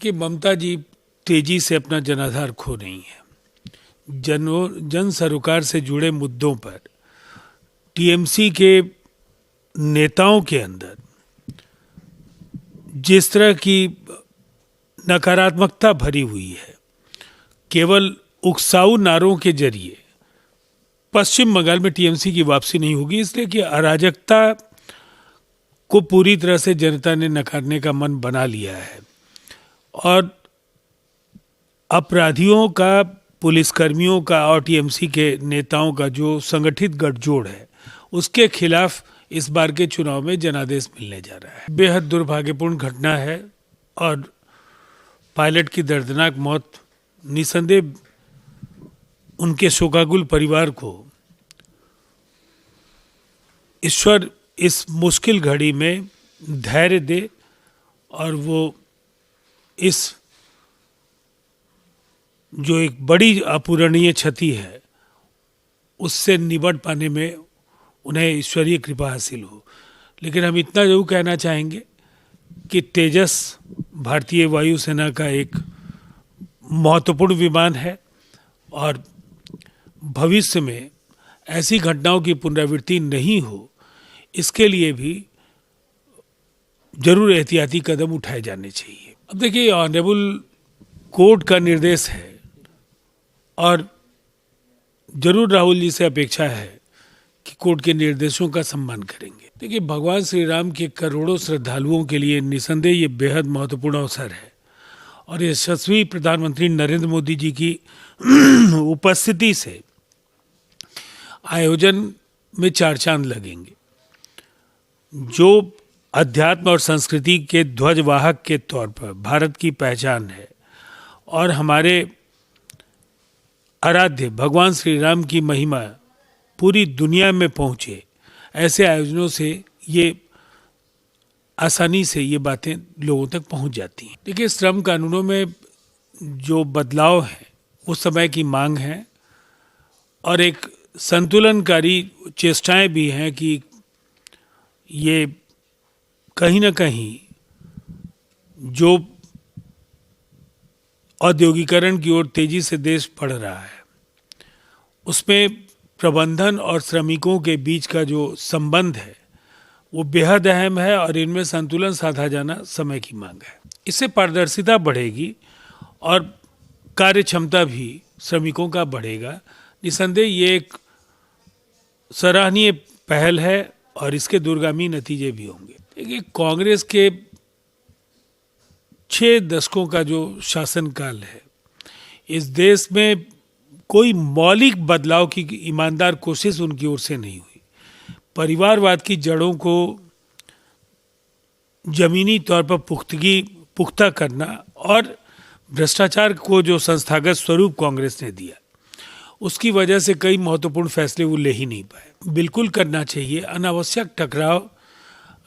देखिए, ममता जी तेजी से अपना जनाधार खो रही हैं। जन सरोकार से जुड़े मुद्दों पर टीएमसी के नेताओं के अंदर जिस तरह की नकारात्मकता भरी हुई है, केवल उकसाऊ नारों के जरिए पश्चिम बंगाल में टीएमसी की वापसी नहीं होगी, इसलिए कि अराजकता को पूरी तरह से जनता ने नकारने का मन बना लिया है और अपराधियों का, पुलिसकर्मियों का और टीएमसी के नेताओं का जो संगठित गठजोड़ है, उसके खिलाफ इस बार के चुनाव में जनादेश मिलने जा रहा है। बेहद दुर्भाग्यपूर्ण घटना है और पायलट की दर्दनाक मौत निसंदेह उनके शोकाकुल परिवार को ईश्वर इस मुश्किल घड़ी में धैर्य दे और वो इस जो एक बड़ी अपूरणीय क्षति है उससे निपट पाने में उन्हें ईश्वरीय कृपा हासिल हो। लेकिन हम इतना जरूर कहना चाहेंगे कि तेजस भारतीय वायुसेना का एक महत्वपूर्ण विमान है और भविष्य में ऐसी घटनाओं की पुनरावृत्ति नहीं हो, इसके लिए भी जरूर एहतियाती कदम उठाए जाने चाहिए। अब देखिए, ऑनरेबल कोर्ट का निर्देश है और जरूर राहुल जी से अपेक्षा है कि कोर्ट के निर्देशों का सम्मान करेंगे। देखिए, भगवान श्री राम के करोड़ों श्रद्धालुओं के लिए निसंदेह ये बेहद महत्वपूर्ण अवसर है और यशस्वी प्रधानमंत्री नरेंद्र मोदी जी की उपस्थिति से आयोजन में चार चांद लगेंगे। जो अध्यात्म और संस्कृति के ध्वजवाहक के तौर पर भारत की पहचान है और हमारे आराध्य भगवान श्री राम की महिमा पूरी दुनिया में पहुंचे, ऐसे आयोजनों से ये आसानी से ये बातें लोगों तक पहुंच जाती हैं। देखिए, श्रम कानूनों में जो बदलाव है वो समय की मांग है और एक संतुलनकारी चेष्टाएं भी हैं कि ये कहीं ना कहीं जो औद्योगिकरण की ओर तेजी से देश बढ़ रहा है उसमें प्रबंधन और श्रमिकों के बीच का जो संबंध है वो बेहद अहम है और इनमें संतुलन साधा जाना समय की मांग है। इससे पारदर्शिता बढ़ेगी और कार्य क्षमता भी श्रमिकों का बढ़ेगा। निसंदेह ये एक सराहनीय पहल है और इसके दूरगामी नतीजे भी होंगे। देखिए, कांग्रेस के 6 दशकों का जो शासनकाल है, इस देश में कोई मौलिक बदलाव की ईमानदार कोशिश उनकी ओर से नहीं हुई। परिवारवाद की जड़ों को जमीनी तौर पर पुख्ता करना और भ्रष्टाचार को जो संस्थागत स्वरूप कांग्रेस ने दिया, उसकी वजह से कई महत्वपूर्ण फैसले वो ले ही नहीं पाए। बिल्कुल करना चाहिए। अनावश्यक टकराव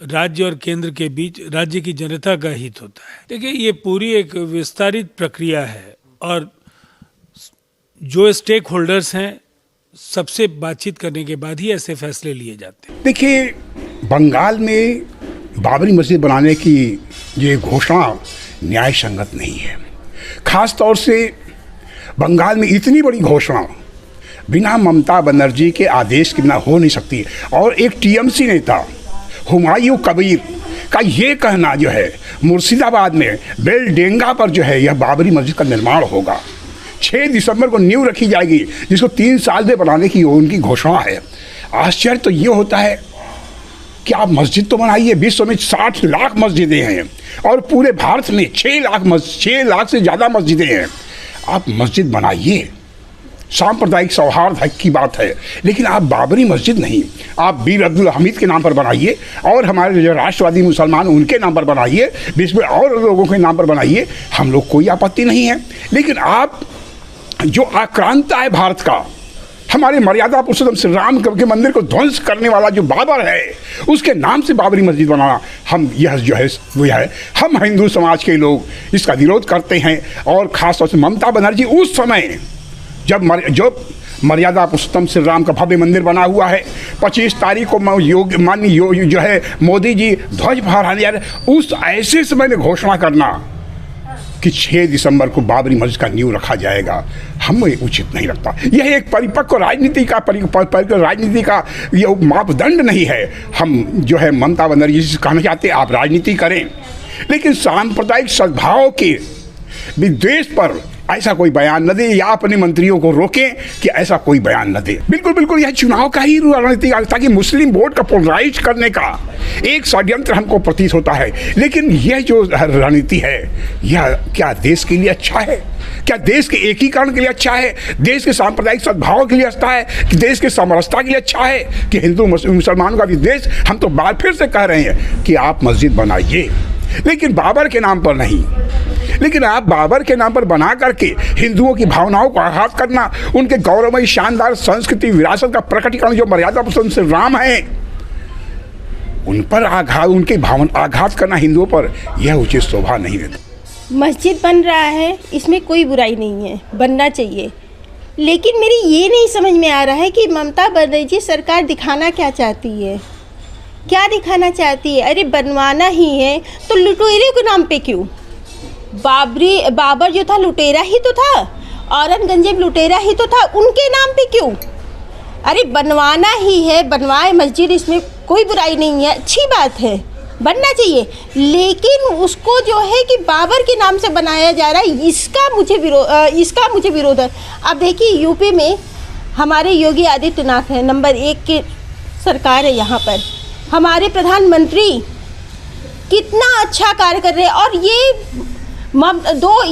राज्य और केंद्र के बीच राज्य की जनता का हित होता है। देखिए, ये पूरी एक विस्तारित प्रक्रिया है और जो स्टेक होल्डर्स हैं सबसे बातचीत करने के बाद ही ऐसे फैसले लिए जाते हैं। देखिए, बंगाल में बाबरी मस्जिद बनाने की ये घोषणा न्याय संगत नहीं है। खास तौर से बंगाल में इतनी बड़ी घोषणा बिना ममता बनर्जी के आदेश के बिना हो नहीं सकती। और एक टीएमसी नेता हुमायूं कबीर का ये कहना जो है, मुर्शिदाबाद में बेलडेंगा पर जो है यह बाबरी मस्जिद का निर्माण होगा, 6 दिसंबर को नींव रखी जाएगी, जिसको 3 साल में बनाने की उनकी घोषणा है। आश्चर्य तो ये होता है कि आप मस्जिद तो बनाइए। विश्व में 60 लाख मस्जिदें हैं और पूरे भारत में 6 लाख से ज़्यादा मस्जिदें हैं। आप मस्जिद बनाइए, सांप्रदायिक सौहार्द की बात है, लेकिन आप बाबरी मस्जिद नहीं, आप बीर अब्दुल हमीद के नाम पर बनाइए और हमारे जो राष्ट्रवादी मुसलमान उनके नाम पर बनाइए, विश्व और लोगों के नाम पर बनाइए, हम लोग कोई आपत्ति नहीं है। लेकिन आप जो आक्रांता है भारत का, हमारे मर्यादा पुरुषोत्तम श्री राम के मंदिर को ध्वंस करने वाला जो बाबर है, उसके नाम से बाबरी मस्जिद बनाना, हम यह जो है वो है, हम हिंदू समाज के लोग इसका विरोध करते हैं। और खासतौर से ममता बनर्जी उस समय जब मर्यादा पुरुषोत्तम श्री राम का भव्य मंदिर बना हुआ है, 25 तारीख को माननीय जो है मोदी जी ध्वज फहराने जा रहे, उस ऐसे समय में घोषणा करना कि 6 दिसंबर को बाबरी मस्जिद का नींव रखा जाएगा, हमें उचित नहीं लगता। यह एक परिपक्व राजनीति का ये मापदंड नहीं है। हम जो है ममता बनर्जी से कहना चाहते हैं आप राजनीति करें, लेकिन सांप्रदायिक सद्भाव के विद्वेष पर ऐसा कोई बयान न दे, या अपने मंत्रियों को रोकें कि ऐसा कोई बयान न दे। बिल्कुल बिल्कुल यह चुनाव का ही रणनीति, ताकि मुस्लिम वोट का पोलराइज करने का एक षड्यंत्र हमको प्रतीत होता है। लेकिन यह जो रणनीति है, यह क्या देश के लिए अच्छा है? क्या देश के एकीकरण के लिए अच्छा है? देश के सांप्रदायिक सद्भाव के लिए अच्छा है? कि देश के समरसता के लिए अच्छा है? कि हिंदू मुसलमानों का विद्वेष? हम तो बार फिर से कह रहे हैं कि आप मस्जिद बनाइए, लेकिन बाबर के नाम पर नहीं। लेकिन आप बाबर के नाम पर बना करके हिंदुओं की भावनाओं को आघात करना, उनके गौरवमयी शानदार संस्कृति विरासत का प्रकटीकरण जो मर्यादा पुरुषोत्तम श्री राम है, उन पर उनके भावना आघात करना हिंदुओं पर, यह उचित शोभा नहीं देता। मस्जिद बन रहा है, इसमें कोई बुराई नहीं है, बनना चाहिए। लेकिन मेरी ये नहीं समझ में आ रहा है कि ममता बनर्जी सरकार दिखाना क्या चाहती है, क्या दिखाना चाहती है? अरे बनवाना ही है तो लुटेरे के नाम पे क्यों? बाबर जो था लुटेरा ही तो था, औरंगजेब लुटेरा ही तो था, उनके नाम पे क्यों? अरे बनवाना ही है, बनवाए मस्जिद, इसमें कोई बुराई नहीं है, अच्छी बात है, बनना चाहिए। लेकिन उसको जो है कि बाबर के नाम से बनाया जा रहा है, इसका मुझे विरोध है। अब देखिए यूपी में हमारे योगी आदित्यनाथ है, नंबर 1 की सरकार है यहाँ पर। हमारे प्रधानमंत्री कितना अच्छा कार्य कर रहे हैं, और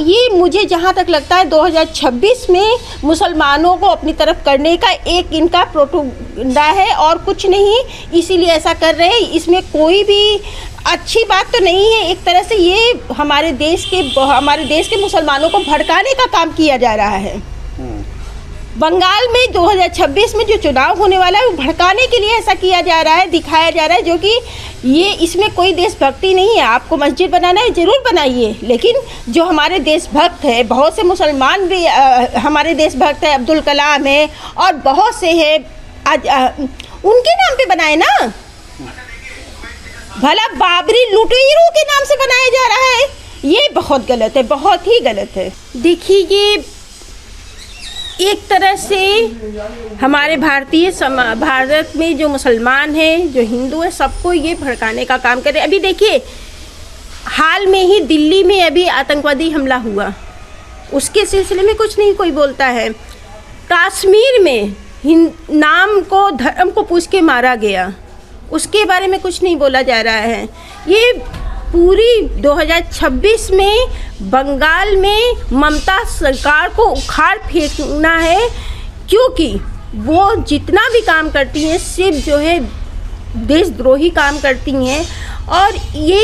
ये मुझे जहाँ तक लगता है 2026 में मुसलमानों को अपनी तरफ करने का एक इनका प्रोपेगेंडा है और कुछ नहीं, इसीलिए ऐसा कर रहे हैं। इसमें कोई भी अच्छी बात तो नहीं है। एक तरह से ये हमारे देश के मुसलमानों को भड़काने का काम किया जा रहा है। बंगाल में 2026 में जो चुनाव होने वाला है, वो भड़काने के लिए ऐसा किया जा रहा है, दिखाया जा रहा है, जो कि ये इसमें कोई देशभक्ति नहीं है। आपको मस्जिद बनाना है जरूर बनाइए, लेकिन जो हमारे देशभक्त है, बहुत से मुसलमान भी हमारे देशभक्त है, अब्दुल कलाम है और बहुत से है, उनके नाम पे बनाए ना। भला बाबरी लुटेरों के नाम से बनाया जा रहा है, ये बहुत गलत है, बहुत ही गलत है। देखिए ये एक तरह से हमारे भारत में जो मुसलमान हैं, जो हिंदू हैं, सबको ये भड़काने का काम कर रहे हैं। अभी देखिए हाल में ही दिल्ली में अभी आतंकवादी हमला हुआ, उसके सिलसिले में कुछ नहीं कोई बोलता है। कश्मीर में नाम को, धर्म को पूछ के मारा गया, उसके बारे में कुछ नहीं बोला जा रहा है। ये पूरी 2026 में बंगाल में ममता सरकार को उखाड़ फेंकना है, क्योंकि वो जितना भी काम करती हैं सिर्फ जो है देशद्रोही काम करती हैं, और ये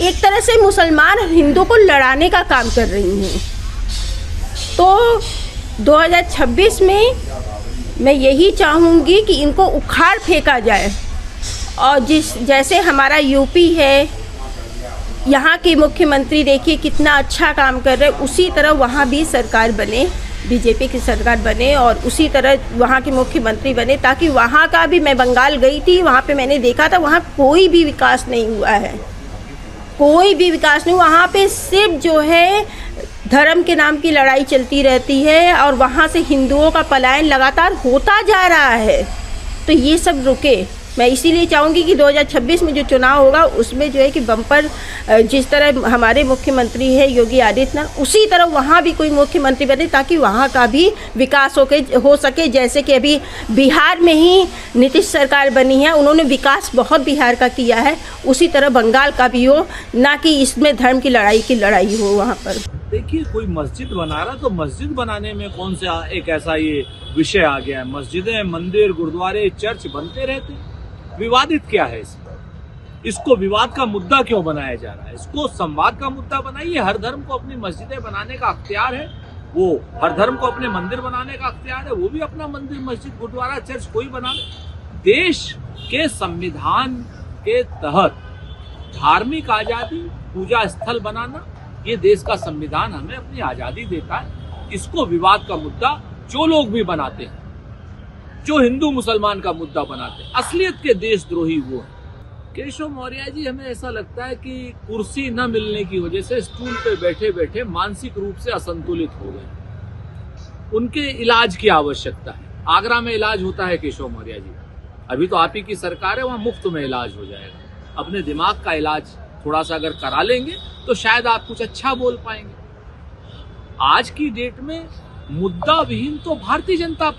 एक तरह से मुसलमान और हिंदू को लड़ाने का काम कर रही हैं। तो 2026 में मैं यही चाहूँगी कि इनको उखाड़ फेंका जाए, और जैसे हमारा यूपी है, यहाँ के मुख्यमंत्री देखिए कितना अच्छा काम कर रहे हैं, उसी तरह वहाँ भी सरकार बने, बीजेपी की सरकार बने, और उसी तरह वहाँ के मुख्यमंत्री बने, ताकि वहाँ का भी, मैं बंगाल गई थी, वहाँ पे मैंने देखा था, वहाँ कोई भी विकास नहीं हुआ है, कोई भी विकास नहीं। वहाँ पे सिर्फ जो है धर्म के नाम की लड़ाई चलती रहती है, और वहाँ से हिंदुओं का पलायन लगातार होता जा रहा है। तो ये सब रुके। मैं इसीलिए चाहूँगी कि 2026 में जो चुनाव होगा उसमें जो है कि बम्पर, जिस तरह हमारे मुख्यमंत्री है योगी आदित्यनाथ, उसी तरह वहाँ भी कोई मुख्यमंत्री बने, ताकि वहाँ का भी विकास हो सके। जैसे कि अभी बिहार में ही नीतीश सरकार बनी है, उन्होंने विकास बहुत बिहार का किया है, उसी तरह बंगाल का भी हो, ना कि इसमें धर्म की लड़ाई हो वहाँ पर। देखिए कोई मस्जिद बना रहा, तो मस्जिद बनाने में कौन सा एक ऐसा ये विषय आ गया है? मस्जिदें, मंदिर, गुरुद्वारे, चर्च बनते रहते, विवादित क्या है इसको विवाद का मुद्दा क्यों बनाया जा रहा है? इसको संवाद का मुद्दा बनाइए। हर धर्म को अपनी मस्जिदें बनाने का अख्तियार है, वो हर धर्म को अपने मंदिर बनाने का अख्तियार है, वो भी अपना मंदिर, मस्जिद, गुरुद्वारा, चर्च कोई बना ले। देश के संविधान के तहत धार्मिक आजादी, पूजा स्थल बनाना, ये देश का संविधान हमें अपनी आजादी देता है। इसको विवाद का मुद्दा जो लोग भी बनाते हैं, जो हिंदू मुसलमान का मुद्दा बनाते हैं, असलियत के देशद्रोही वो है। केशव मौर्य जी, हमें ऐसा लगता है कि कुर्सी न मिलने की वजह से स्टूल पे बैठे बैठे मानसिक रूप से असंतुलित हो गए। उनके इलाज की आवश्यकता है। आगरा में इलाज होता है केशव मौर्य जी, अभी तो आप ही की सरकार है, वहां मुफ्त में इलाज हो जाएगा। अपने दिमाग का इलाज थोड़ा सा अगर करा लेंगे तो शायद आप कुछ अच्छा बोल पाएंगे। आज की डेट में मुद्दा विहीन तो भारतीय जनता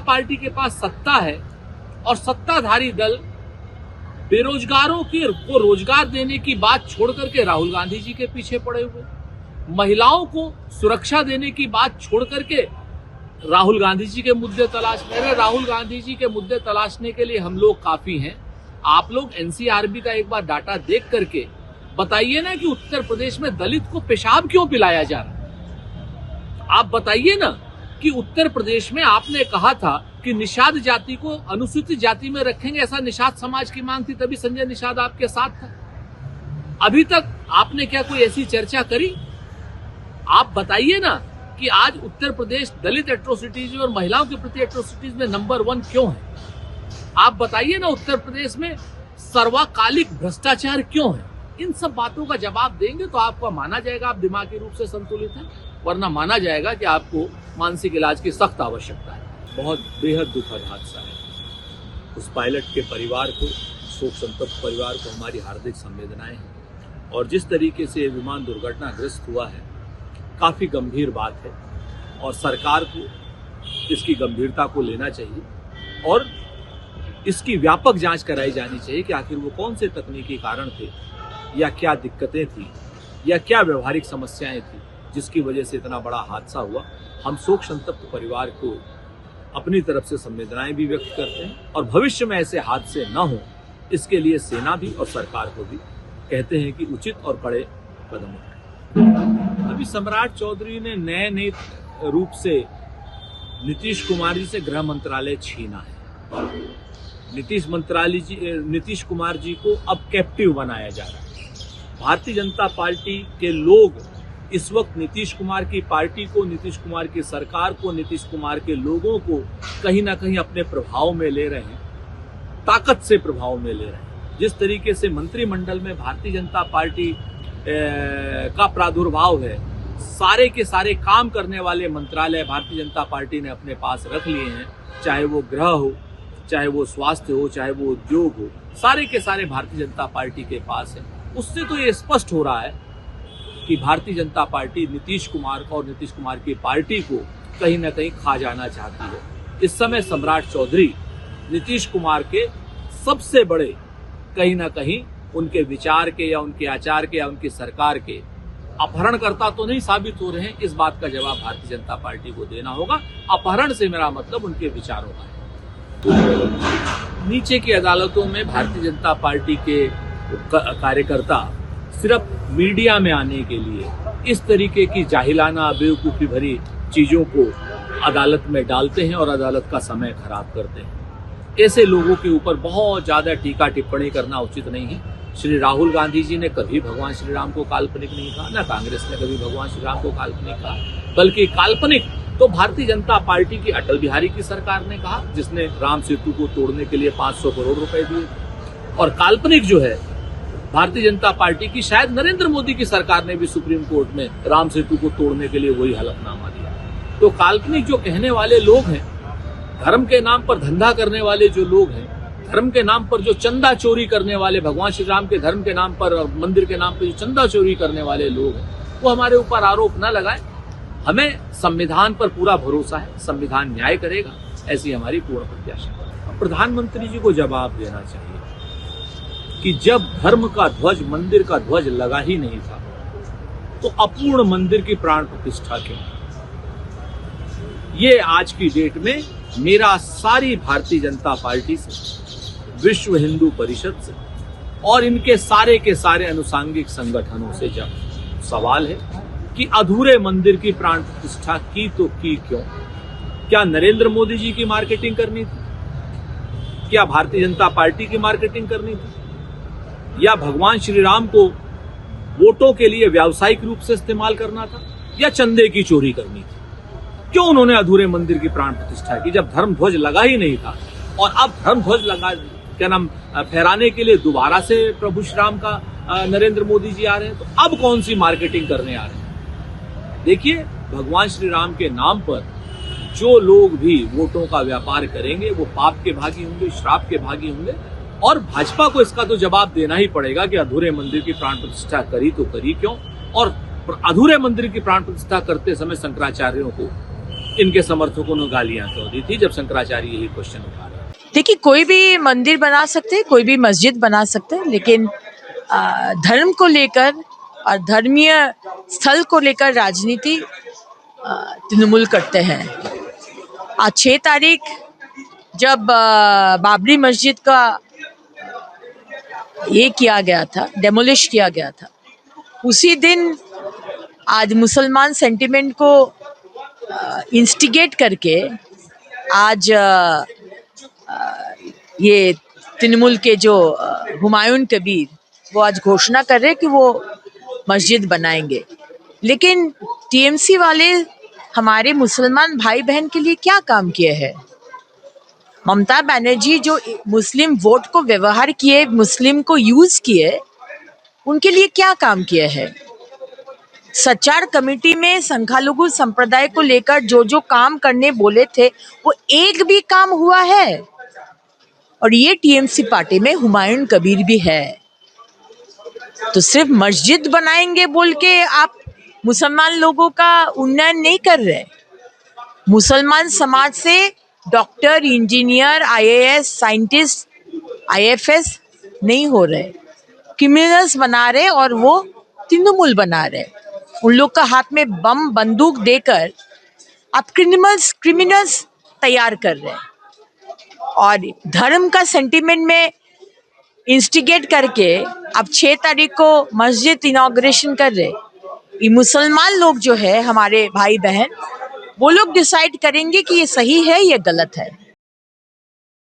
पार्टी के पास सत्ता है और सत्ताधारी दल बेरोजगारों को रोजगार देने की बात छोड़ करके राहुल गांधी जी के पीछे पड़े हुए, महिलाओं को सुरक्षा देने की बात छोड़ करके राहुल गांधी जी के मुद्दे तलाश रहे। राहुल गांधी जी के मुद्दे तलाशने के लिए हम लोग काफी हैं। आप लोग एनसीआरबी का एक बार डाटा देख करके बताइए ना कि उत्तर प्रदेश में दलित को पेशाब क्यों पिलाया जा रहा है। आप बताइए ना कि उत्तर प्रदेश में आपने कहा था कि निषाद जाति को अनुसूचित जाति में रखेंगे, ऐसा निषाद समाज की मांग थी, तभी संजय निषाद आपके साथ था। अभी तक आपने क्या कोई ऐसी चर्चा करी? आप बताइए ना कि आज उत्तर प्रदेश दलित एट्रोसिटीज और महिलाओं के प्रति एट्रोसिटीज में नंबर 1 क्यों है? आप बताइए ना उत्तर प्रदेश में सर्वकालिक भ्रष्टाचार क्यों है? इन सब बातों का जवाब देंगे तो आपको माना जाएगा आप दिमागी रूप से संतुलित हैं, वरना माना जाएगा कि आपको मानसिक इलाज की सख्त आवश्यकता है। बहुत बेहद दुखद हादसा है। उस पायलट के परिवार को, शोक संतप्त परिवार को हमारी हार्दिक संवेदनाएं हैं। और जिस तरीके से विमान दुर्घटनाग्रस्त हुआ है, काफ़ी गंभीर बात है और सरकार को इसकी गंभीरता को लेना चाहिए और इसकी व्यापक जांच कराई जानी चाहिए कि आखिर वो कौन से तकनीकी कारण थे या क्या दिक्कतें थी या क्या व्यवहारिक समस्याएं थी जिसकी वजह से इतना बड़ा हादसा हुआ। हम शोक संतप्त परिवार को अपनी तरफ से संवेदनाएं भी व्यक्त करते हैं और भविष्य में ऐसे हादसे न हो इसके लिए सेना भी और सरकार को भी कहते हैं कि उचित और कड़े कदम उठाएं। अभी सम्राट चौधरी ने नए रूप से नीतीश कुमार जी से गृह मंत्रालय छीना है। नीतीश कुमार जी को अब कैप्टिव बनाया जा रहा है। भारतीय जनता पार्टी के लोग इस वक्त नीतीश कुमार की पार्टी को, नीतीश कुमार की सरकार को, नीतीश कुमार के लोगों को कहीं ना कहीं अपने प्रभाव में ले रहे हैं, ताकत से प्रभाव में ले रहे हैं। जिस तरीके से मंत्रिमंडल में भारतीय जनता पार्टी का प्रादुर्भाव है, सारे के सारे काम करने वाले मंत्रालय भारतीय जनता पार्टी ने अपने पास रख लिए हैं, चाहे वो गृह हो, चाहे वो स्वास्थ्य हो, चाहे वो उद्योग हो, सारे के सारे भारतीय जनता पार्टी के पास है। उससे तो ये स्पष्ट हो रहा है कि भारतीय जनता पार्टी नीतीश कुमार को और नीतीश कुमार की पार्टी को कहीं ना कहीं खा जाना चाहती है। इस समय सम्राट चौधरी नीतीश कुमार के सबसे बड़े कहीं ना कहीं उनके विचार के या उनके आचार के या उनकी सरकार के अपहरणकर्ता तो नहीं साबित हो रहे हैं। इस बात का जवाब भारतीय जनता पार्टी को देना होगा। अपहरण से मेरा मतलब उनके विचारों का है। नीचे की अदालतों में भारतीय जनता पार्टी के कार्यकर्ता सिर्फ मीडिया में आने के लिए इस तरीके की जाहिलाना बेवकूफ़ी भरी चीज़ों को अदालत में डालते हैं और अदालत का समय खराब करते हैं। ऐसे लोगों के ऊपर बहुत ज़्यादा टीका टिप्पणी करना उचित नहीं है। श्री राहुल गांधी जी ने कभी भगवान श्री राम को काल्पनिक नहीं कहा, ना कांग्रेस ने कभी भगवान श्री राम को काल्पनिक कहा, बल्कि काल्पनिक तो भारतीय जनता पार्टी की अटल बिहारी की सरकार ने कहा, जिसने राम सेतु को तोड़ने के लिए 500 करोड़ रुपए दिए। और काल्पनिक जो है भारतीय जनता पार्टी की, शायद नरेंद्र मोदी की सरकार ने भी सुप्रीम कोर्ट में राम सेतु को तोड़ने के लिए वही हलफनामा दिया। तो काल्पनिक जो कहने वाले लोग हैं, धर्म के नाम पर धंधा करने वाले जो लोग हैं, धर्म के नाम पर जो चंदा चोरी करने वाले, भगवान श्री राम के धर्म के नाम पर, मंदिर के नाम पर जो चंदा चोरी करने वाले लोग हैं, वो हमारे ऊपर आरोप न लगाए। हमें संविधान पर पूरा भरोसा है, संविधान न्याय करेगा, ऐसी हमारी पूर्ण प्रत्याशा। प्रधानमंत्री जी को जवाब देना चाहिए कि जब धर्म का ध्वज, मंदिर का ध्वज लगा ही नहीं था तो अपूर्ण मंदिर की प्राण प्रतिष्ठा क्यों? ये आज की डेट में मेरा सारी भारतीय जनता पार्टी से, विश्व हिंदू परिषद से और इनके सारे के सारे अनुसांगिक संगठनों से जब सवाल है कि अधूरे मंदिर की प्राण प्रतिष्ठा की तो की क्यों? क्या नरेंद्र मोदी जी की मार्केटिंग करनी थी? क्या भारतीय जनता पार्टी की मार्केटिंग करनी थी? या भगवान श्री राम को वोटों के लिए व्यावसायिक रूप से इस्तेमाल करना था या चंदे की चोरी करनी थी? क्यों उन्होंने अधूरे मंदिर की प्राण प्रतिष्ठा की जब धर्म ध्वज लगा ही नहीं था? और अब धर्म ध्वज लगा क्या नाम फहराने के लिए दोबारा से प्रभु श्री राम का नरेंद्र मोदी जी आ रहे हैं। तो अब कौन सी मार्केटिंग करने आ रहे हैं? देखिए, भगवान श्री राम के नाम पर जो लोग भी वोटों का व्यापार करेंगे वो पाप के भागी होंगे, श्राप के भागी होंगे। और भाजपा को इसका तो जवाब देना ही पड़ेगा कि अधूरे मंदिर की प्राण प्रतिष्ठा करी तो करी क्यों, और अधूरे मंदिर की प्राण प्रतिष्ठा करते समय शंकराचार्यों को, इनके समर्थकों ने गालियां क्यों दी थी जब शंकराचार्य यही क्वेश्चन उठा रहे हैं। देखिए, कोई भी मंदिर बना सकते हैं, कोई भी मस्जिद बना सकते हैं, लेकिन धर्म को लेकर और धर्मीय स्थल को लेकर राजनीति तृणमूल करते हैं। आज 6 तारीख जब बाबरी मस्जिद का ये किया गया था, डेमोलिश किया गया था, उसी दिन आज मुसलमान सेंटिमेंट को इंस्टिगेट करके आज ये तृणमूल के जो हुमायूं कबीर वो आज घोषणा कर रहे कि वो मस्जिद बनाएंगे। लेकिन टीएमसी वाले हमारे मुसलमान भाई बहन के लिए क्या काम किए हैं? ममता बनर्जी जो मुस्लिम वोट को व्यवहार किए, मुस्लिम को यूज किए, उनके लिए क्या काम किए हैं? सचार कमेटी में संख्यालघु संप्रदाय को लेकर जो जो काम करने बोले थे वो एक भी काम हुआ है। और ये टीएमसी पार्टी में हुमायूं कबीर भी है। तो सिर्फ मस्जिद बनाएंगे बोल के आप मुसलमान लोगों का उन्नयन नहीं कर रहे। मुसलमान समाज से doctor, engineer, IAS, scientist, IFS नहीं हो रहे, क्रिमिनल्स बना रहे और वो तृणमूल बना रहे। उन लोग का हाथ में बम बंदूक देकर आप क्रिमिनल्स तैयार कर रहे हैं और धर्म का सेंटिमेंट में इंस्टिगेट करके आप 6 तारीख को मस्जिद इनॉग्रेशन कर रहे। ये मुसलमान लोग जो है हमारे भाई बहन, वो लोग डिसाइड करेंगे कि ये सही है, ये गलत है।